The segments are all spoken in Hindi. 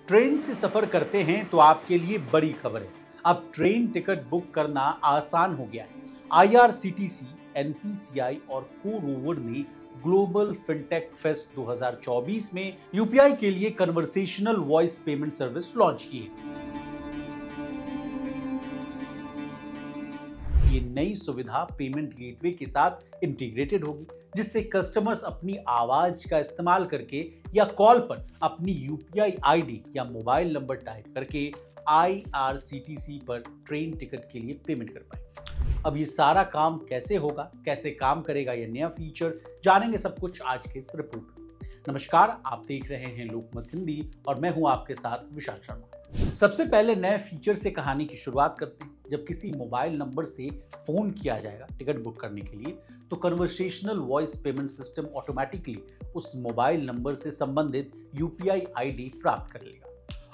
ट्रेन से सफर करते हैं तो आपके लिए बड़ी खबर है। अब ट्रेन टिकट बुक करना आसान हो गया है। आईआरसीटीसी, एनपीसीआई और को-रोवर ने ग्लोबल फिनटेक फेस्ट 2024 में यूपीआई के लिए conversational voice payment service launch की है। ये नई सुविधा पेमेंट गेटवे के साथ इंटीग्रेटेड होगी, जिससे कस्टमर्स अपनी आवाज का इस्तेमाल करके या कॉल पर अपनी यूपीआई आईडी या मोबाइल नंबर टाइप करके आईआरसीटीसी पर ट्रेन टिकट के लिए पेमेंट कर पाएंगे। अब ये सारा काम कैसे होगा, कैसे काम करेगा ये नया फीचर, जानेंगे सब कुछ आज के इस रिपोर्ट में। नमस्कार, आप देख रहे हैं लोकमत हिंदी और मैं हूं आपके साथ विशाल शर्मा। सबसे पहले नए फीचर से कहानी की शुरुआत करते हैं। जब किसी मोबाइल नंबर से फोन किया जाएगा टिकट बुक करने के लिए, तो conversational voice payment system automatically उस मोबाइल नंबर से संबंधित यूपीआई आईडी प्राप्त कर लेगा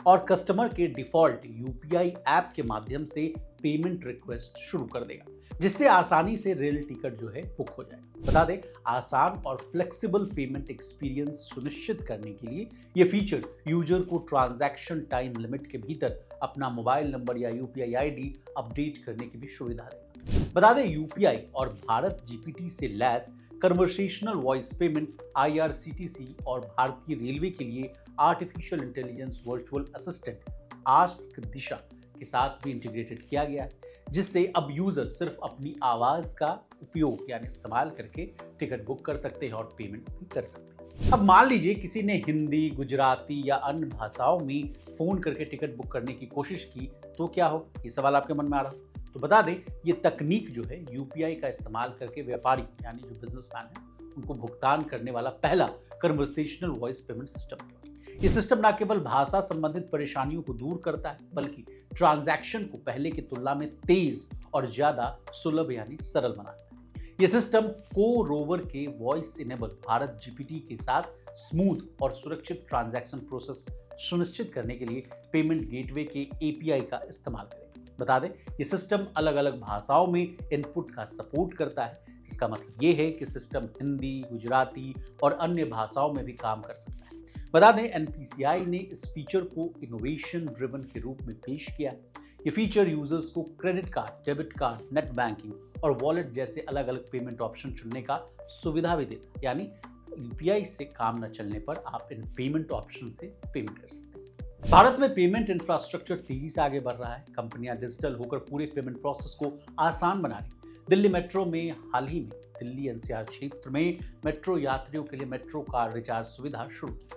और कस्टमर के डिफॉल्ट यूपीआई ऐप के माध्यम से पेमेंट रिक्वेस्ट शुरू कर देगा, जिससे आसानी से रेल टिकट जो है बुक हो जाएगा। बता दें, आसान और फ्लेक्सिबल पेमेंट एक्सपीरियंस सुनिश्चित करने के लिए यह फीचर यूजर को ट्रांजैक्शन टाइम लिमिट के भीतर अपना मोबाइल नंबर या यूपीआई आईडी अपडेट करने की भी सुविधा देगा। बता दें, यूपीआई और भारत जीपीटी से लैस कन्वर्सेशनल वॉइस पेमेंट आईआरसीटीसी और भारतीय रेलवे के लिए artificial intelligence virtual assistant ask Disha के साथ भी इंटीग्रेटेड किया गया है, जिससे अब यूजर सिर्फ अपनी आवाज का उपयोग यानी इस्तेमाल करके टिकट बुक कर सकते हैं और पेमेंट भी कर सकते हैं। अब मान लीजिए किसी ने हिंदी, गुजराती या अन्य भाषाओं में फोन करके टिकट बुक करने की कोशिश की तो क्या हो, ये सवाल आपके मन में आ रहा हो। तो बता दें, ये तकनीक जो है यूपीआई का इस्तेमाल करके व्यापारी यानी जो बिजनेसमैन है उनको भुगतान करने वाला पहला कन्वर्सेशनल वॉइस पेमेंट सिस्टम है। ये सिस्टम न केवल भाषा संबंधित परेशानियों को दूर करता है, बल्कि ट्रांजैक्शन को पहले की तुलना में तेज और ज्यादा सुलभ यानी सरल बनाता है। ये सिस्टम को-रोवर के वॉइस इनेबल भारत जीपीटी के साथ स्मूथ और सुरक्षित ट्रांजैक्शन प्रोसेस सुनिश्चित करने के लिए पेमेंट गेटवे के एपीआई का इस्तेमाल करेगा। बता दें, ये सिस्टम अलग अलग भाषाओं में इनपुट का सपोर्ट करता है, जिसका मतलब ये है कि सिस्टम हिंदी, गुजराती और अन्य भाषाओं में भी काम कर सकता है। बता दें, एनपीसीआई ने इस फीचर को इनोवेशन ड्रिवन के रूप में पेश किया है। ये फीचर यूजर्स को credit card, debit card, net banking और वॉलेट जैसे अलग अलग पेमेंट ऑप्शन चुनने का सुविधा भी देता है, यानी यूपीआई से काम न चलने पर आप इन पेमेंट ऑप्शन से पेमेंट कर सकते हैं। भारत में पेमेंट इंफ्रास्ट्रक्चर तेजी से आगे बढ़ रहा है। कंपनियां डिजिटल होकर पूरे पेमेंट प्रोसेस को आसान बना रही हैं। दिल्ली मेट्रो में हाल ही में दिल्ली एनसीआर क्षेत्र में मेट्रो यात्रियों के लिए मेट्रो कार्ड रिचार्ज सुविधा शुरू की।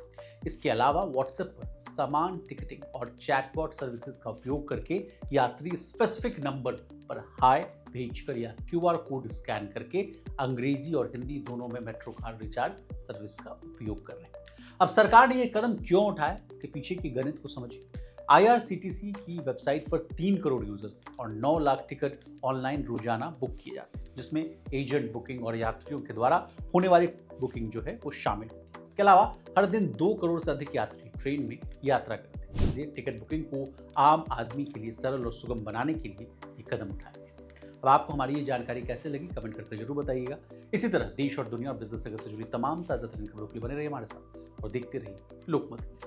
इसके अलावा व्हाट्सएप पर सामान टिकटिंग और चैटबॉट सर्विसेज का उपयोग करके यात्री स्पेसिफिक नंबर पर हाय भेजकर या क्यूआर कोड स्कैन करके अंग्रेजी और हिंदी दोनों में मेट्रो कार्ड रिचार्ज सर्विस का उपयोग कर रहे हैं। अब सरकार ने यह कदम क्यों उठाया, इसके पीछे की गणित को समझिए। आईआरसीटीसी की वेबसाइट पर 3 करोड़ यूजर्स और 9 लाख टिकट ऑनलाइन रोजाना बुक किए जाते हैं, जिसमें एजेंट बुकिंग और यात्रियों के द्वारा होने वाली बुकिंग जो है वो शामिल होती है। इसके अलावा हर दिन 2 करोड़ से अधिक यात्री ट्रेन में यात्रा करते हैं, इसलिए टिकट बुकिंग को आम आदमी के लिए सरल और सुगम बनाने के लिए ये कदम उठाया गया। अब आपको हमारी ये जानकारी कैसे लगी, कमेंट करके जरूर बताइएगा। इसी तरह देश और दुनिया और बिजनेस से जुड़ी तमाम ताजा तरीन खबरों के लिए बने रहिए हमारे साथ और देखते रहिए लोकमत।